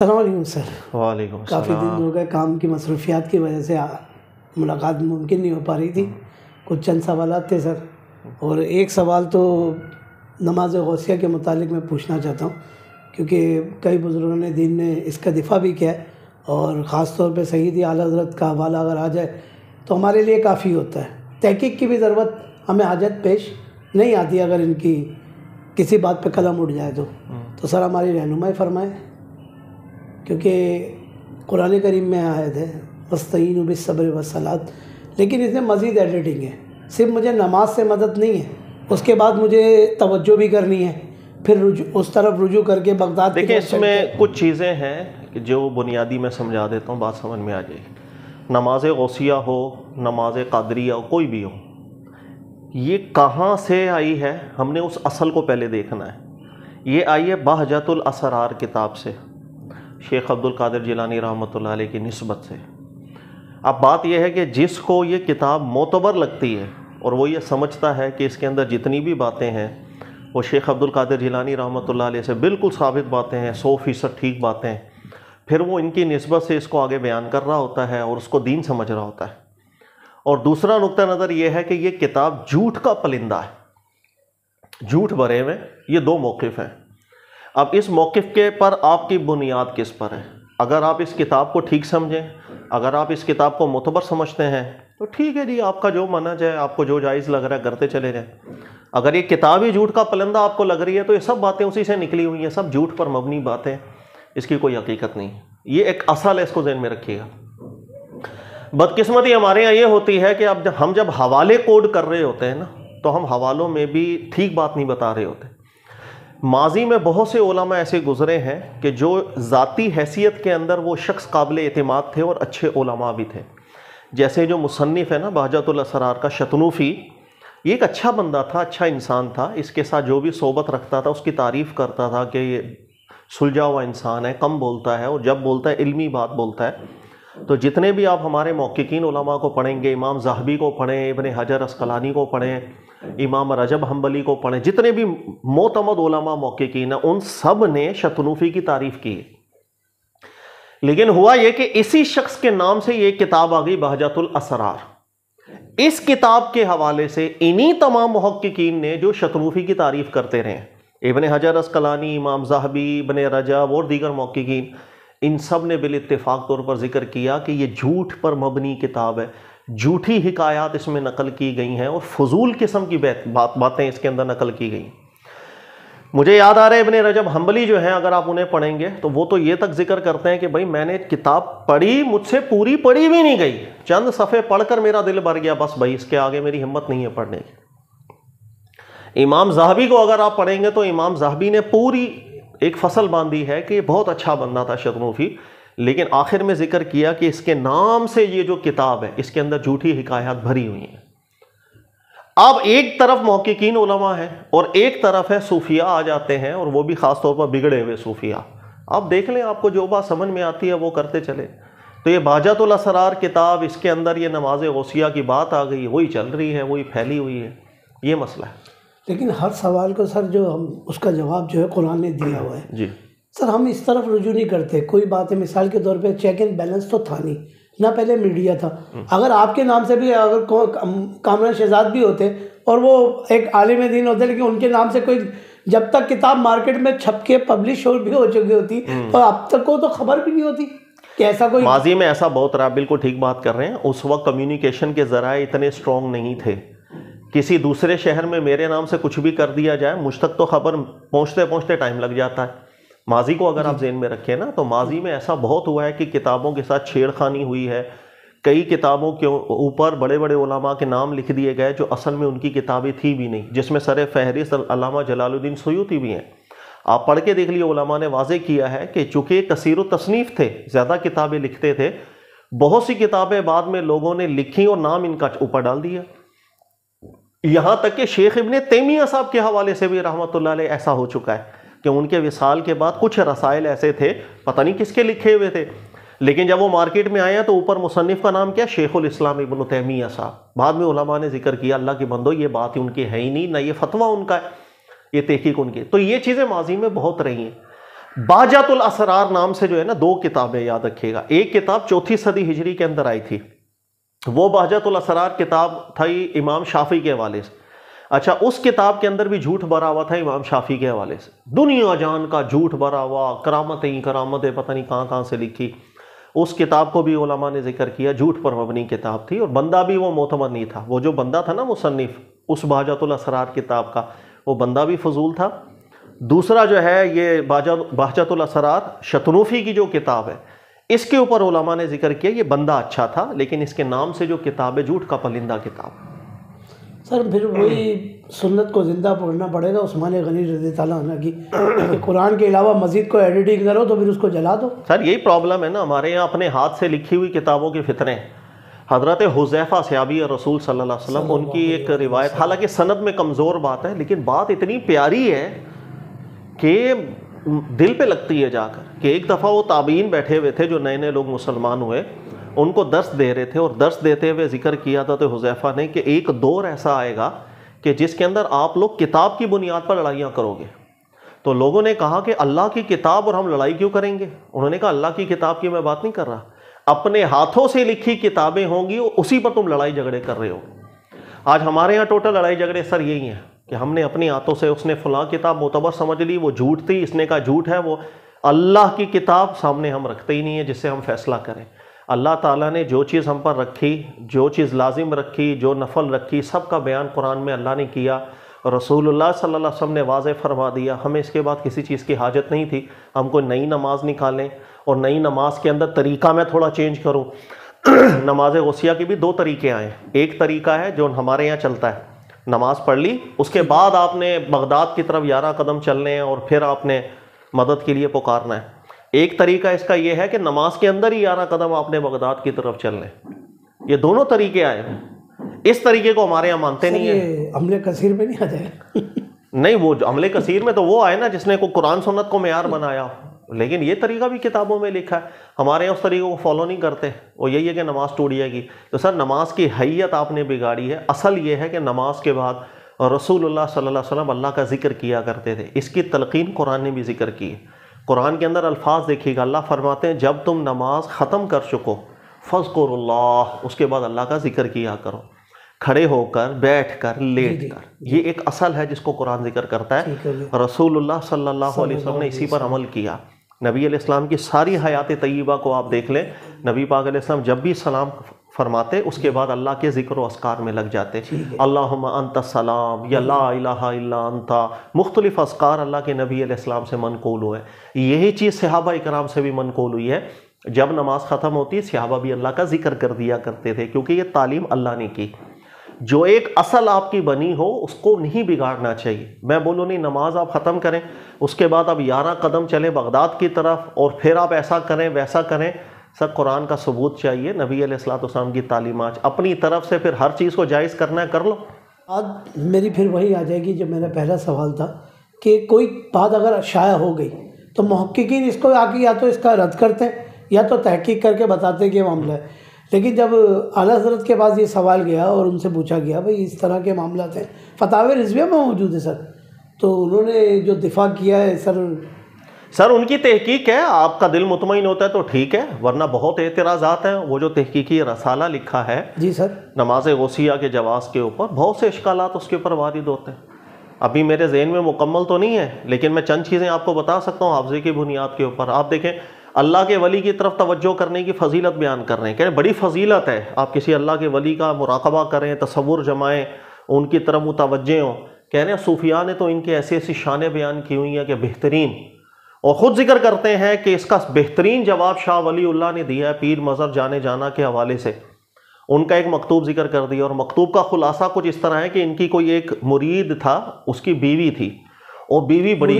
السلام علیکم سر۔ وعلیکم کافی دن السلام۔ ہو گئے، کام کی مصروفیات کی وجہ سے ملاقات ممکن نہیں ہو پا رہی تھی۔ کچھ چند سوالات تھے سر، اور ایک سوال تو نماز غوثیہ کے متعلق میں پوچھنا چاہتا ہوں، کیونکہ کئی بزرگوں نے دین نے اس کا دفاع بھی کیا ہے، اور خاص طور پہ سیدی اعلیٰ حضرت کا حوالہ اگر آ جائے تو ہمارے لیے کافی ہوتا ہے۔ تحقیق کی بھی ضرورت ہمیں حاجت پیش نہیں آتی اگر ان کی کسی بات پہ قلم اٹھ جائے تو سر ہماری رہنمائی فرمائیں، کیونکہ قرآن کریم میں آیت ہے وَاسْتَعِینُوا بِالصَّبْرِ وَالصَّلَاةِ، لیکن اس میں مزید ایڈیٹنگ ہے۔ صرف مجھے نماز سے مدد نہیں ہے، اس کے بعد مجھے توجہ بھی کرنی ہے، پھر اس طرف رجوع کر کے بغداد کی دیکھیں، طرف اس میں کچھ چیزیں ہیں کہ جو بنیادی میں سمجھا دیتا ہوں، بات سمجھ میں آ جائے گی۔ نماز غوثیہ ہو، نماز قادریہ ہو، کوئی بھی ہو، یہ کہاں سے آئی ہے ہم نے اس اصل کو پہلے دیکھنا ہے۔ یہ آئی ہے بہجت الاسرار کتاب سے، شیخ عبد القادر جیلانی رحمۃ اللہ علیہ کی نسبت سے۔ اب بات یہ ہے کہ جس کو یہ کتاب معتبر لگتی ہے اور وہ یہ سمجھتا ہے کہ اس کے اندر جتنی بھی باتیں ہیں وہ شیخ عبد القادر جیلانی رحمۃ اللہ علیہ سے بالکل ثابت باتیں ہیں، 100% ٹھیک باتیں ہیں، پھر وہ ان کی نسبت سے اس کو آگے بیان کر رہا ہوتا ہے اور اس کو دین سمجھ رہا ہوتا ہے۔ اور دوسرا نقطہ نظر یہ ہے کہ یہ کتاب جھوٹ کا پلندہ ہے، جھوٹ بھرے ہوئے۔ یہ دو موقف ہیں۔ اب اس موقف کے پر آپ کی بنیاد کس پر ہے؟ اگر آپ اس کتاب کو ٹھیک سمجھیں، اگر آپ اس کتاب کو معتبر سمجھتے ہیں تو ٹھیک ہے جی، آپ کا جو منہج ہے، آپ کو جو جائز لگ رہا ہے کرتے چلے جائیں۔ اگر یہ کتاب ہی جھوٹ کا پلندہ آپ کو لگ رہی ہے تو یہ سب باتیں اسی سے نکلی ہوئی ہیں، سب جھوٹ پر مبنی باتیں، اس کی کوئی حقیقت نہیں۔ یہ ایک اصل ہے، اس کو ذہن میں رکھیے گا۔ بدقسمتی ہمارے یہاں یہ ہوتی ہے کہ اب ہم جب حوالے کوڈ کر رہے ہوتے ہیں نا، تو ہم حوالوں میں بھی ٹھیک بات نہیں بتا رہے ہوتے۔ ماضی میں بہت سے علماء ایسے گزرے ہیں کہ جو ذاتی حیثیت کے اندر وہ شخص قابل اعتماد تھے اور اچھے علماء بھی تھے۔ جیسے جو مصنف ہے نا بہجت الاسرار کا شتنوفی، یہ ایک اچھا بندہ تھا، اچھا انسان تھا۔ اس کے ساتھ جو بھی صحبت رکھتا تھا اس کی تعریف کرتا تھا کہ یہ سلجھا ہوا انسان ہے، کم بولتا ہے، اور جب بولتا ہے علمی بات بولتا ہے۔ تو جتنے بھی آپ ہمارے محققین علماء کو پڑھیں گے، امام ذہبی کو پڑھیں، ابن حجر عسقلانی کو پڑھیں، امام رجب حنبلی کو پڑھیں، جتنے بھی معتمد علماء محققین ہیں ان سب نے شتنوفی کی تعریف کی ہے۔ لیکن ہوا یہ کہ اسی شخص کے نام سے یہ کتاب آ گئی بہجت الاسرار۔ اس کتاب کے حوالے سے انہی تمام محققین نے جو شتنوفی کی تعریف کرتے رہے، ابن حجر عسقلانی، امام ذہبی، ابن رجب اور دیگر محققین، ان سب نے بالاتفاق طور پر ذکر کیا کہ یہ جھوٹ پر مبنی کتاب ہے، جھوٹی حکایات اس میں نقل کی گئی ہیں اور فضول قسم کی باتیں اس کے اندر نقل کی گئی۔ مجھے یاد آ رہا ہے ابن رجب حنبلی جو ہیں، اگر آپ انہیں پڑھیں گے تو وہ تو یہ تک ذکر کرتے ہیں کہ بھائی میں نے کتاب پڑھی، مجھ سے پوری پڑھی بھی نہیں گئی، چند صفحے پڑھ کر میرا دل بھر گیا، بس بھائی اس کے آگے میری ہمت نہیں ہے پڑھنے کی۔ امام ذہبی کو اگر آپ پڑھیں گے تو امام ذہبی نے پوری ایک فصل باندھی ہے کہ یہ بہت اچھا بندہ تھا شتنوفی، لیکن آخر میں ذکر کیا کہ اس کے نام سے یہ جو کتاب ہے اس کے اندر جھوٹی حکایات بھری ہوئی ہیں۔ اب ایک طرف محققین علماء ہیں اور ایک طرف ہے صوفیاء آ جاتے ہیں، اور وہ بھی خاص طور پر بگڑے ہوئے صوفیاء۔ آپ دیکھ لیں، آپ کو جو بات سمجھ میں آتی ہے وہ کرتے چلے۔ تو یہ بہجت الاسرار کتاب، اس کے اندر یہ نماز غوثیہ کی بات آ گئی، وہی چل رہی ہے، وہی پھیلی ہوئی ہے، یہ مسئلہ ہے۔ لیکن ہر سوال کو سر جو ہم اس کا جواب جو ہے قرآن نے دیا ہوا ہے جی سر، ہم اس طرف رجوع نہیں کرتے۔ کوئی بات ہے، مثال کے طور پہ چیک اینڈ بیلنس تو تھا نہیں، نہ پہلے میڈیا تھا۔ اگر آپ کے نام سے بھی اگر کامران شہزاد بھی ہوتے اور وہ ایک عالم دین ہوتے، لیکن ان کے نام سے کوئی جب تک کتاب مارکیٹ میں چھپ کے پبلش بھی ہو چکی ہوتی تو اب تک کو تو خبر بھی نہیں ہوتی کہ ایسا کوئی۔ ماضی میں ایسا بہت رہا، بالکل ٹھیک بات کر رہے ہیں۔ اس وقت کمیونیکیشن کے ذرائع اتنے اسٹرانگ نہیں تھے۔ کسی دوسرے شہر میں میرے نام سے کچھ بھی کر دیا جائے، مجھ تک تو خبر پہنچتے پہنچتے ٹائم لگ جاتا ہے۔ ماضی کو اگر آپ ذہن میں رکھیں نا، تو ماضی میں ایسا بہت ہوا ہے کہ کتابوں کے ساتھ چھیڑ خانی ہوئی ہے۔ کئی کتابوں کے اوپر بڑے بڑے علماء کے نام لکھ دیے گئے جو اصل میں ان کی کتابیں تھی بھی نہیں، جس میں سر فہرست علامہ جلال الدین سیوطی بھی ہیں۔ آپ پڑھ کے دیکھ لیے، علماء نے واضح کیا ہے کہ چونکہ کثیر التصنیف تھے، زیادہ کتابیں لکھتے تھے، بہت سی کتابیں بعد میں لوگوں نے لکھی اور نام ان کا اوپر ڈال دیا۔ یہاں تک کہ شیخ ابن تیمیہ صاحب کے حوالے سے بھی رحمۃ اللہ علیہ ایسا ہو چکا ہے کہ ان کے وصال کے بعد کچھ رسائل ایسے تھے، پتہ نہیں کس کے لکھے ہوئے تھے، لیکن جب وہ مارکیٹ میں آئے ہیں تو اوپر مصنف کا نام کیا؟ شیخ الاسلام ابن تیمیہ صاحب۔ بعد میں علماء نے ذکر کیا اللہ کے بندو یہ بات ان کی ہے ہی نہیں، نہ یہ فتویٰ ان کا ہے، یہ تحقیق ان کی۔ تو یہ چیزیں ماضی میں بہت رہی ہیں۔ بہجت الاسرار نام سے جو ہے نا 2 کتابیں یاد رکھیے گا. ایک کتاب 4 صدی ہجری کے اندر آئی تھی, وہ بہجت الاسرار کتاب تھی امام شافعی کے حوالے سے. اچھا, اس کتاب کے اندر بھی جھوٹ بھرا ہوا تھا امام شافعی کے حوالے سے, دنیا جان کا جھوٹ بھرا ہوا, کرامتیں پتہ نہیں کہاں سے لکھی. اس کتاب کو بھی علماء نے ذکر کیا, جھوٹ پر مبنی کتاب تھی, اور بندہ بھی وہ معتمد نہیں تھا. وہ جو بندہ تھا نا مصنف اس بہجت الاسرار کتاب کا, وہ بندہ بھی فضول تھا. دوسرا جو ہے یہ بہجت الاسرار شتروفی کی جو کتاب ہے, اس کے اوپر علماء نے ذکر کیا یہ بندہ اچھا تھا, لیکن اس کے نام سے جو کتاب ہے جھوٹ کا پلندہ کتاب. سر پھر وہی سنت کو زندہ پڑھنا پڑے گا عثمان غنی رضی تعالیٰ عنہ کی, کہ قرآن کے علاوہ مزید کوئی ایڈیٹنگ کرو تو پھر اس کو جلا دو. سر یہی پرابلم ہے نا ہمارے یہاں, اپنے ہاتھ سے لکھی ہوئی کتابوں کے فتنے. حضرت حذیفہ صحابی رسول صلی اللہ علیہ وسلم, ان کی ایک روایت, حالانکہ سند میں کمزور بات ہے لیکن بات اتنی پیاری ہے کہ دل پہ لگتی ہے جا کر, کہ ایک دفعہ وہ تابعین بیٹھے ہوئے تھے جو نئے نئے لوگ مسلمان ہوئے, ان کو درس دے رہے تھے, اور درس دیتے ہوئے ذکر کیا تھا تو حذیفہ نے کہ ایک دور ایسا آئے گا کہ جس کے اندر آپ لوگ کتاب کی بنیاد پر لڑائیاں کرو گے. تو لوگوں نے کہا کہ اللہ کی کتاب اور ہم لڑائی کیوں کریں گے؟ انہوں نے کہا اللہ کی کتاب کی میں بات نہیں کر رہا, اپنے ہاتھوں سے لکھی کتابیں ہوں گی, اسی پر تم لڑائی جھگڑے کر رہے ہو. آج ہمارے یہاں ٹوٹل لڑائی جھگڑے سر یہی ہیں کہ ہم نے اپنی ہاتھوں سے, اس نے فلاں کتاب معتبر سمجھ لی, وہ جھوٹ تھی, اس نے کہا جھوٹ ہے. وہ اللہ کی کتاب سامنے ہم رکھتے ہی نہیں ہے جس سے ہم فیصلہ کریں. اللہ تعالیٰ نے جو چیز ہم پر رکھی, جو چیز لازم رکھی, جو نفل رکھی, سب کا بیان قرآن میں اللہ نے کیا, رسول اللہ صلی اللہ علیہ وسلم نے واضح فرما دیا. ہمیں اس کے بعد کسی چیز کی حاجت نہیں تھی ہم کوئی نئی نماز نکالیں, اور نئی نماز کے اندر طریقہ میں تھوڑا چینج کروں. نماز غوثیہ کے بھی 2 طریقے آئے. ایک طریقہ ہے جو ہمارے یہاں چلتا ہے, نماز پڑھ لی, اس کے بعد آپ نے بغداد کی طرف 11 قدم چلنے ہیں اور پھر آپ نے مدد کے لیے پکارنا ہے. ایک طریقہ اس کا یہ ہے کہ نماز کے اندر ہی 11 قدم آپ نے بغداد کی طرف چلنے. یہ دونوں طریقے آئے ہیں. اس طریقے کو ہمارے یہاں مانتے نہیں ہیں. عمل کثیر میں نہیں آ جائے. نہیں, وہ عمل کثیر میں تو وہ آئے نا جس نے کو قرآن سنت کو معیار بنایا, لیکن یہ طریقہ بھی کتابوں میں لکھا ہے. ہمارے یہاں اس طریقے کو فالو نہیں کرتے. وہ یہی ہے کہ نماز ٹوٹ جائے گی. تو سر نماز کی حیت آپ نے بگاڑی ہے. اصل یہ ہے کہ نماز کے بعد رسول اللہ صلی اللہ علیہ وسلم اللہ کا ذکر کیا کرتے تھے. اس کی تلقین قرآن نے بھی ذکر کی ہے. قرآن کے اندر الفاظ دیکھیے گا, اللہ فرماتے ہیں جب تم نماز ختم کر چکو فذکروا اللہ, اس کے بعد اللہ کا ذکر کیا کرو, کھڑے ہو کر, بیٹھ کر, لیٹ کر. یہ ایک اصل ہے جس کو قرآن ذکر کرتا ہے. رسول اللہ صلی اللہ علیہ وسلم نے اسی پر عمل کیا. نبی علیہ السلام کی ساری حیات طیبہ کو آپ دیکھ لیں, نبی پاک علیہ السلام جب بھی سلام فرماتے اس کے بعد اللہ کے ذکر و اذکار میں لگ جاتے. اللہم انت السلام یا لا الہ الا انت, مختلف اذکار اللہ کے نبی علیہ السلام سے منقول ہوئے. یہی چیز صحابہ اکرام سے بھی منقول ہوئی ہے. جب نماز ختم ہوتی صحابہ بھی اللہ کا ذکر کر دیا کرتے تھے, کیونکہ یہ تعلیم اللہ نے کی. جو ایک اصل آپ کی بنی ہو اس کو نہیں بگاڑنا چاہیے. میں بولوں نہیں نماز آپ ختم کریں, اس کے بعد آپ 11 قدم چلیں بغداد کی طرف, اور پھر آپ ایسا کریں ویسا کریں. سر قرآن کا ثبوت چاہیے, نبی علیہ الصلوۃ والسلام کی تعلیمات. اپنی طرف سے پھر ہر چیز کو جائز کرنا ہے کر لو. بات میری پھر وہی آ جائے گی جو میرا پہلا سوال تھا, کہ کوئی بات اگر شائع ہو گئی تو محققین اس کو آ کے یا تو اس کا رد کرتے ہیں یا تو تحقیق کر کے بتاتے ہیں کہ یہ معاملہ ہے. لیکن جب اعلیٰ حضرت کے پاس یہ سوال گیا اور ان سے پوچھا گیا بھائی اس طرح کے معاملات ہیں, فتاوی رضویہ میں موجود ہے سر, تو انہوں نے جو دفاع کیا ہے سر ان کی تحقیق ہے. آپ کا دل مطمئن ہوتا ہے تو ٹھیک ہے, ورنہ بہت اعتراضات ہیں. وہ جو تحقیقی رسالہ لکھا ہے جی سر نماز غوثیہ کے جواز کے اوپر, بہت سے اشکالات اس کے اوپر وارد ہوتے ہیں. ابھی میرے ذہن میں مکمل تو نہیں ہے, لیکن میں چند چیزیں آپ کو بتا سکتا ہوں حافظے کی بنیاد کے اوپر. آپ دیکھیں اللہ کے ولی کی طرف توجہ کرنے کی فضیلت بیان کر رہے ہیں, کہہ رہے ہیں بڑی فضیلت ہے, آپ کسی اللہ کے ولی کا مراقبہ کریں, تصور جمائیں, ان کی طرف متوجہ ہوں. کہہ رہے ہیں صوفیاء نے تو ان کے ایسی ایسی شانیں بیان کی ہوئی ہیں کہ بہترین, اور خود ذکر کرتے ہیں کہ اس کا بہترین جواب شاہ ولی اللہ نے دیا ہے پیر مظہر جانے جانا کے حوالے سے. ان کا ایک مکتوب ذکر کر دیا, اور مکتوب کا خلاصہ کچھ اس طرح ہے کہ ان کی کوئی ایک مرید تھا, اس کی بیوی تھی, اور بیوی بڑی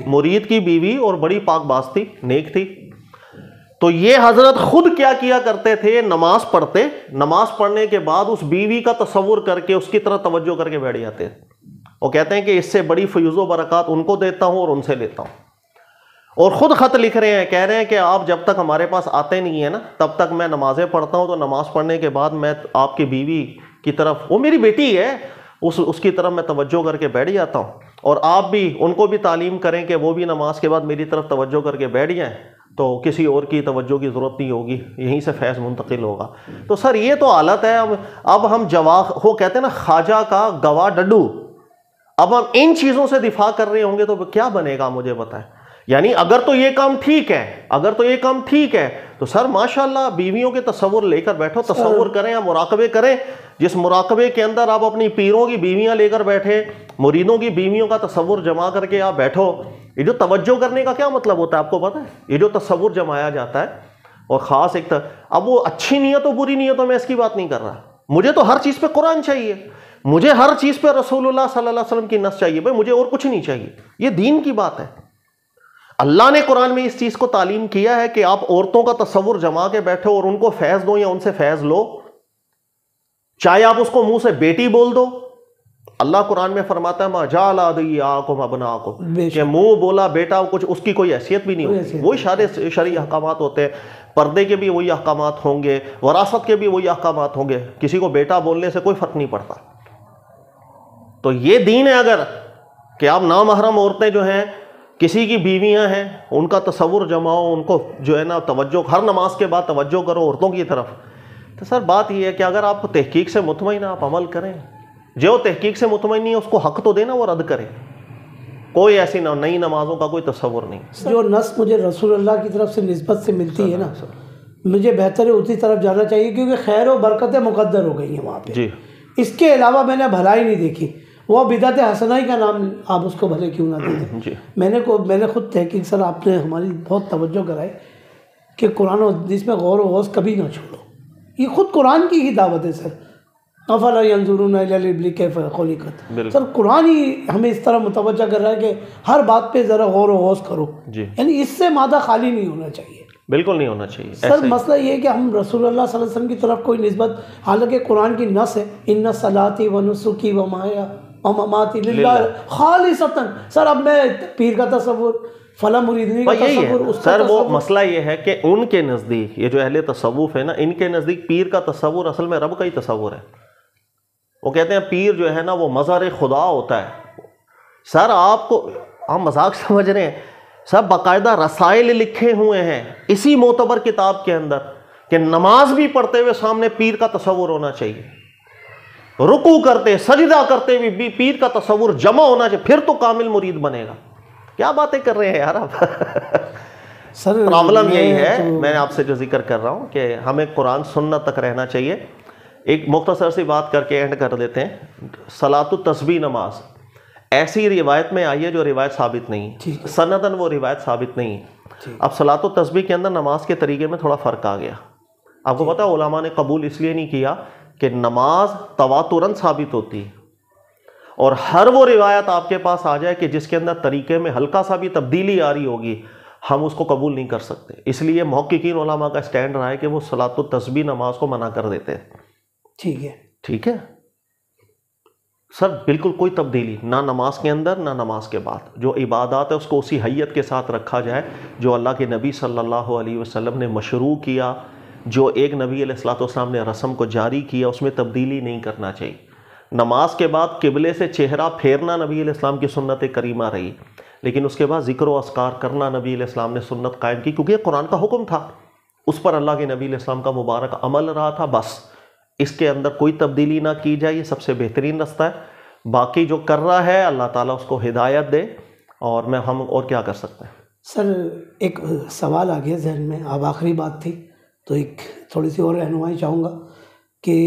مرید کی بیوی اور بڑی پاک باز تھی, نیک تھی. تو یہ حضرت خود کیا کرتے تھے, نماز پڑھتے, نماز پڑھنے کے بعد اس بیوی کا تصور کر کے اس کی طرف توجہ کر کے بیٹھ جاتے, اور کہتے ہیں کہ اس سے بڑی فیوز و برکات ان کو دیتا ہوں اور ان سے لیتا ہوں. اور خود خط لکھ رہے ہیں, کہہ رہے ہیں کہ آپ جب تک ہمارے پاس آتے نہیں ہیں نا تب تک میں نمازیں پڑھتا ہوں, تو نماز پڑھنے کے بعد میں آپ کی بیوی کی طرف, وہ میری بیٹی ہے, اس کی طرف میں توجہ کر کے بیٹھ جاتا ہوں، اور آپ بھی ان کو بھی تعلیم کریں کہ وہ بھی نماز کے بعد میری طرف توجہ کر کے بیٹھ جائیں، تو کسی اور کی توجہ کی ضرورت نہیں ہوگی، یہیں سے فیض منتقل ہوگا۔ تو سر یہ تو حالت ہے، اب ہم وہ کہتے ہیں نا خواجہ کا گواہ ڈڈو، اب ہم ان چیزوں سے دفاع کر رہے ہوں گے تو کیا بنے گا مجھے بتائیں۔ یعنی اگر تو یہ کام ٹھیک ہے تو سر ماشاءاللہ بیویوں کے تصور لے کر بیٹھو، تصور کریں یا مراقبے کریں، جس مراقبے کے اندر آپ اپنی پیروں کی بیویاں لے کر بیٹھے، مریدوں کی بیویوں کا تصور جما کر کے آپ بیٹھو۔ یہ جو توجہ کرنے کا کیا مطلب ہوتا ہے آپ کو پتہ ہے؟ یہ جو تصور جمایا جاتا ہے، اور خاص اب وہ اچھی نیت و بری نیتوں میں اس کی بات نہیں کر رہا، مجھے تو ہر چیز پہ قرآن چاہیے، مجھے ہر چیز پہ رسول اللہ صلی اللہ علیہ وسلم کی نص چاہیے، بھائی مجھے اور کچھ نہیں چاہیے، یہ دین کی بات ہے۔ اللہ نے قرآن میں اس چیز کو تعلیم کیا ہے کہ آپ عورتوں کا تصور جما کے بیٹھو اور ان کو فیض دو یا ان سے فیض لو، چاہے آپ اس کو منہ سے بیٹی بول دو۔ اللہ قرآن میں فرماتا ہے ما جعل ادعیاءکم ابناءکم، کہ منہ بولا بیٹا کچھ اس کی کوئی حیثیت بھی نہیں ہوتی، وہی شرعی احکامات ہوتے ہیں، پردے کے بھی وہی احکامات ہوں گے، وراثت کے بھی وہی احکامات ہوں گے، کسی کو بیٹا بولنے سے کوئی فرق نہیں پڑتا۔ تو یہ دین ہے اگر کہ آپ نامحرم عورتیں جو ہیں، کسی کی بیویاں ہیں، ان کا تصور جماؤ، ان کو جو ہے نا توجہ، ہر نماز کے بعد توجہ کرو عورتوں کی طرف۔ تو سر بات یہ ہے کہ اگر آپ تحقیق سے مطمئن ہیں آپ عمل کریں، جو تحقیق سے مطمئن نہیں ہے اس کو حق تو دینا، وہ رد کرے، کوئی ایسی نئی نمازوں کا کوئی تصور نہیں۔ جو نص مجھے رسول اللہ کی طرف سے نسبت سے ملتی ہے نا، مجھے بہتر ہے اسی طرف جانا چاہیے، کیونکہ خیر و برکتیں مقدر ہو گئی ہیں وہاں پہ۔ جی، اس کے علاوہ میں نے بھلائی نہیں دیکھی، وہ بدعت حسنہ کا نام آپ اس کو بھلے کیوں نہ دے دیں۔ جی، میں نے خود تحقیق، سر آپ نے ہماری بہت توجہ کرائی کہ قرآن و حدیث میں غور و غوض کبھی نہ چھوڑو، یہ خود قرآن کی ہی دعوت ہے سر۔ افلا ينظرون الى الابل کیف خلقت، سر قرآن ہی ہمیں اس طرح متوجہ کر رہا ہے کہ ہر بات پہ ذرا غور و غوض کرو، یعنی اس سے مادہ خالی نہیں ہونا چاہیے، بالکل نہیں ہونا چاہیے۔ سر مسئلہ یہ ہے کہ ہم رسول اللہ صلی اللہ علیہ وسلم کی طرف کوئی نسبت، حالانکہ قرآن کی نص ہے ان صلاتی و نسکی و محیا و مماتی للہ خالصتاً۔ سر اب میں پیر کا تصور، فلاں مریدنی کا تصور، اس کا سر وہ تصور، مسئلہ یہ ہے کہ ان کے نزدیک، یہ جو اہل تصوف ہے نا، ان کے نزدیک پیر کا تصور اصل میں رب کا ہی تصور ہے۔ وہ کہتے ہیں پیر جو ہے نا وہ مظہر خدا ہوتا ہے۔ سر آپ مذاق سمجھ رہے ہیں؟ سب باقاعدہ رسائل لکھے ہوئے ہیں اسی معتبر کتاب کے اندر کہ نماز بھی پڑھتے ہوئے سامنے پیر کا تصور ہونا چاہیے، رکوع کرتے سجدہ کرتے ہوئے بھی پیر کا تصور جمع ہونا چاہیے، پھر تو کامل مرید بنے گا۔ کیا باتیں کر رہے ہیں یار آپ؟ سر پرابلم یہی ہے، میں آپ سے جو ذکر کر رہا ہوں کہ ہمیں قرآن سنت تک رہنا چاہیے۔ ایک مختصر سی بات کر کے اینڈ کر دیتے ہیں۔ صلاۃ التسبیح نماز ایسی روایت میں آئی ہے جو روایت ثابت نہیں ہے، سندن وہ روایت ثابت نہیں ہے۔ اب صلاۃ التسبیح کے اندر نماز کے طریقے میں تھوڑا فرق آ گیا۔ آپ کو پتہ ہے علماء نے قبول اس لیے نہیں کیا کہ نماز تواتراً ثابت ہوتی ہے، اور ہر وہ روایت آپ کے پاس آ جائے کہ جس کے اندر طریقے میں ہلکا سا بھی تبدیلی آ رہی ہوگی، ہم اس کو قبول نہیں کر سکتے۔ اس لیے محققین علماء کا اسٹینڈ رہا ہے کہ وہ صلاۃ التسبیح نماز کو منع کر دیتے ہیں۔ ٹھیک ہے سر، بالکل کوئی تبدیلی نہ نماز کے اندر نہ نماز کے بعد، جو عبادات ہے اس کو اسی حیت کے ساتھ رکھا جائے جو اللہ کے نبی صلی اللہ علیہ وسلم نے مشروع کیا، جو ایک نبی علیہ الصلوۃ والسلام نے رسم کو جاری کیا، اس میں تبدیلی نہیں کرنا چاہیے۔ نماز کے بعد قبلے سے چہرہ پھیرنا نبی علیہ السلام کی سنت کریمہ رہی، لیکن اس کے بعد ذکر و اذکار کرنا نبی علیہ السلام نے سنت قائم کی، کیونکہ یہ قرآن کا حکم تھا، اس پر اللہ کے نبی علیہ السلام کا مبارک عمل رہا تھا۔ بس اس کے اندر کوئی تبدیلی نہ کی جائے، یہ سب سے بہترین رستہ ہے۔ باقی جو کر رہا ہے اللہ تعالیٰ اس کو ہدایت دے، اور ہم اور کیا کر سکتے ہیں۔ سر ایک سوال آ گیا ذہن میں، اب آخری بات تھی تو ایک تھوڑی سی اور رہنمائی چاہوں گا کہ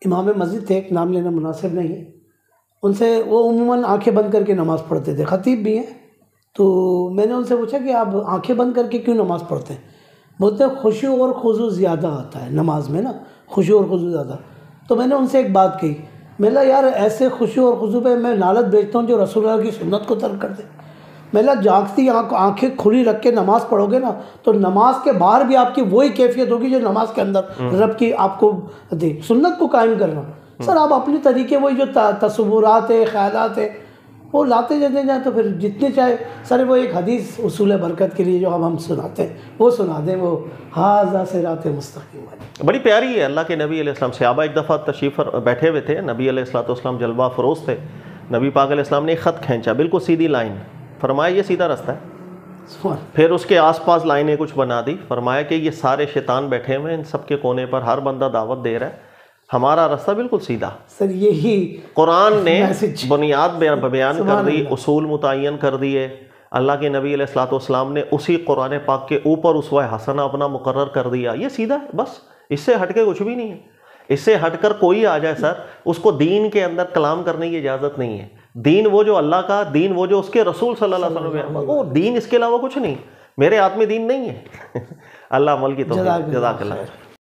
امام مسجد تھے، ایک نام لینا مناسب نہیں ہے، ان سے وہ عموماً آنکھیں بند کر کے نماز پڑھتے تھے، خطیب بھی ہیں، تو میں نے ان سے پوچھا کہ آپ آنکھیں بند کر کے کیوں نماز پڑھتے ہیں؟ بولتے ہیں خشوع اور خضوع زیادہ آتا ہے نماز میں نا، خشوع اور خضوع زیادہ۔ تو میں نے ان سے ایک بات کہی، میں نے یار ایسے خشوع اور خضوع پہ میں لعنت بھیجتا ہوں جو رسول اللہ کی سنت کو ترک کر دے۔ میں نے جاگتی آنکھیں کھلی رکھ کے نماز پڑھو گے نا تو نماز کے باہر بھی آپ کی وہی کیفیت ہوگی جو نماز کے اندر رب کی آپ کو دے، سنت کو قائم کرنا۔ سر آپ اپنے طریقے وہی جو تصورات ہے، خیالات ہے، وہ لاتے جاتے جائیں تو پھر جتنے چاہے سر وہ ایک حدیث اصول برکت کے لیے جو ہم سناتے ہیں وہ سنا دیں، وہ ھذا صراط مستقیم والی بڑی پیاری ہے۔ اللہ کے نبی علیہ السلام، صحابہ ایک دفعہ تشریف بیٹھے ہوئے تھے، نبی علیہ السلام جلوہ فروز تھے، نبی پاک علیہ السلام نے ایک خط کھینچا، بالکل سیدھی لائن، فرمایا یہ سیدھا رستہ ہے۔ پھر اس کے آس پاس لائنیں کچھ بنا دی، فرمایا کہ یہ سارے شیطان بیٹھے ہوئے ہیں، ان سب کے کونے پر ہر بندہ دعوت دے رہا ہے، ہمارا راستہ بالکل سیدھا۔ سر یہی قرآن نے میسج بنیاد بیان کر دی، اصول متعین کر دیے، اللہ کے نبی علیہ السلام نے اسی قرآن پاک کے اوپر اسوہ حسنہ اپنا مقرر کر دیا، یہ سیدھا ہے، بس اس سے ہٹ کے کچھ بھی نہیں ہے۔ اس سے ہٹ کر کوئی آ جائے سر، اس کو دین کے اندر کلام کرنے کی اجازت نہیں ہے۔ دین وہ جو اللہ کا، دین وہ جو اس کے رسول صلی اللہ علیہ وسلم، وہ دین، اس کے علاوہ کچھ نہیں، میرے ہاتھ میں دین نہیں ہے۔ اللہ عمل کی توفیق، جزاک اللہ۔